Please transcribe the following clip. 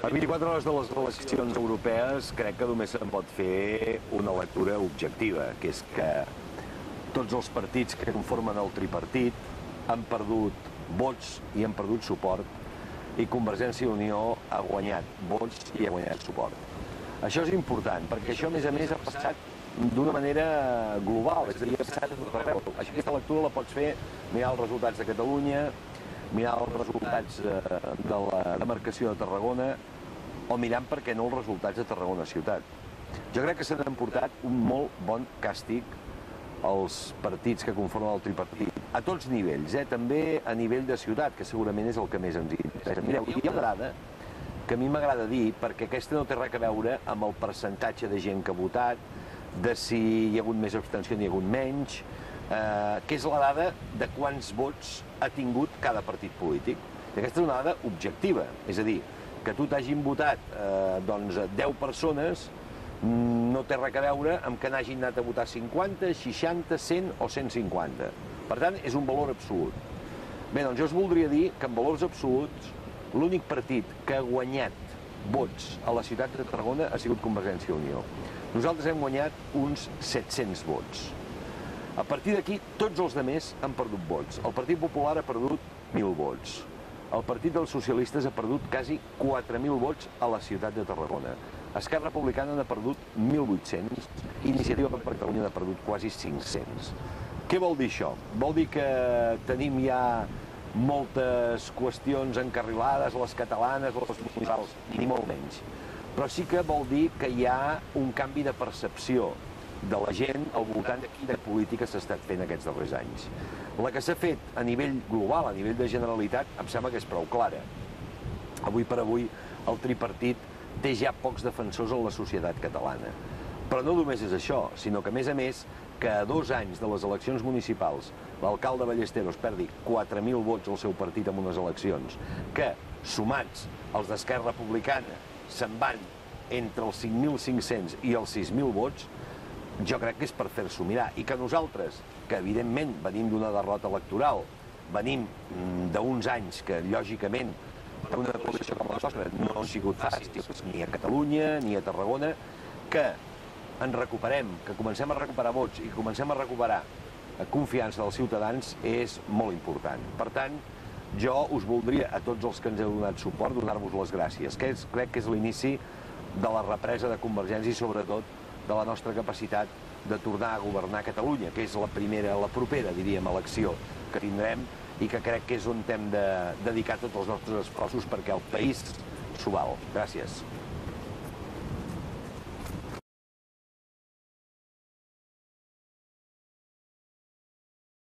A 24 hores de les eleccions europees crec que només se'n pot fer una lectura objectiva, que és que tots els partits que conformen el tripartit han perdut vots i han perdut suport i Convergència i Unió ha guanyat vots i ha guanyat suport. Això és important, perquè això, a més, ha passat d'una manera global, és a dir, ha passat a tot arreu. Aquesta lectura la pots fer mirant els resultats de Catalunya, mirant els resultats de la demarcació de Tarragona o mirant, per què no, els resultats de Tarragona ciutat. Jo crec que s'han emportat un molt bon càstig als partits que conformen el tripartit, a tots nivells, també a nivell de ciutat, que segurament és el que més ens interessa. Mireu, hi ha una dada que a mi m'agrada dir, perquè aquesta no té res a veure amb el percentatge de gent que ha votat, de si hi ha hagut més abstenció ni hi ha hagut menys, que és la dada de quants vots ha tingut cada partit polític. I aquesta és una dada objectiva, és a dir, que tu t'hagin votat 10 persones no té res a veure amb que n'hagin anat a votar 50, 60, 100 o 150. Per tant, és un valor absolut. Bé, doncs jo us voldria dir que en valors absoluts l'únic partit que ha guanyat vots a la ciutat de Tarragona ha sigut Convergència i Unió. Nosaltres hem guanyat uns 700 vots. A partir d'aquí, tots els altres han perdut vots. El Partit Popular ha perdut 1.000 vots. El Partit dels Socialistes ha perdut quasi 4.000 vots a la ciutat de Tarragona. Esquerra Republicana n'ha perdut 1.800, Iniciativa per Catalunya n'ha perdut quasi 500. Què vol dir això? Vol dir que tenim ja moltes qüestions encarrilades, les catalanes, les municipals, ni molt menys. Però sí que vol dir que hi ha un canvi de percepció de la gent al voltant de quina política s'ha estat fent aquests darrers anys. La que s'ha fet a nivell global, a nivell de generalitat, em sembla que és prou clara. Avui per avui el tripartit té ja pocs defensors en la societat catalana. Però no només és això, sinó que, a més, que a 2 anys de les eleccions municipals l'alcalde Ballesteros perdi 4.000 vots al seu partit en unes eleccions, que, sumats als d'Esquerra Republicana, se'n van entre els 5.500 i els 6.000 vots, jo crec que és per fer-s'ho mirar. I que nosaltres, que evidentment venim d'una derrota electoral, venim d'uns anys que, lògicament, per una coalició com la nostra no han sigut fàcils ni a Catalunya ni a Tarragona, que ens recuperem, que comencem a recuperar vots i que comencem a recuperar confiança dels ciutadans és molt important. Per tant, jo us voldria, a tots els que ens heu donat suport, donar-vos les gràcies, que crec que és l'inici de la represa de Convergència i, sobretot, de la nostra capacitat de tornar a governar Catalunya, que és la propera, diríem, elecció que tindrem i que crec que és on hem de dedicar tots els nostres esforços perquè el país s'ho val. Gràcies.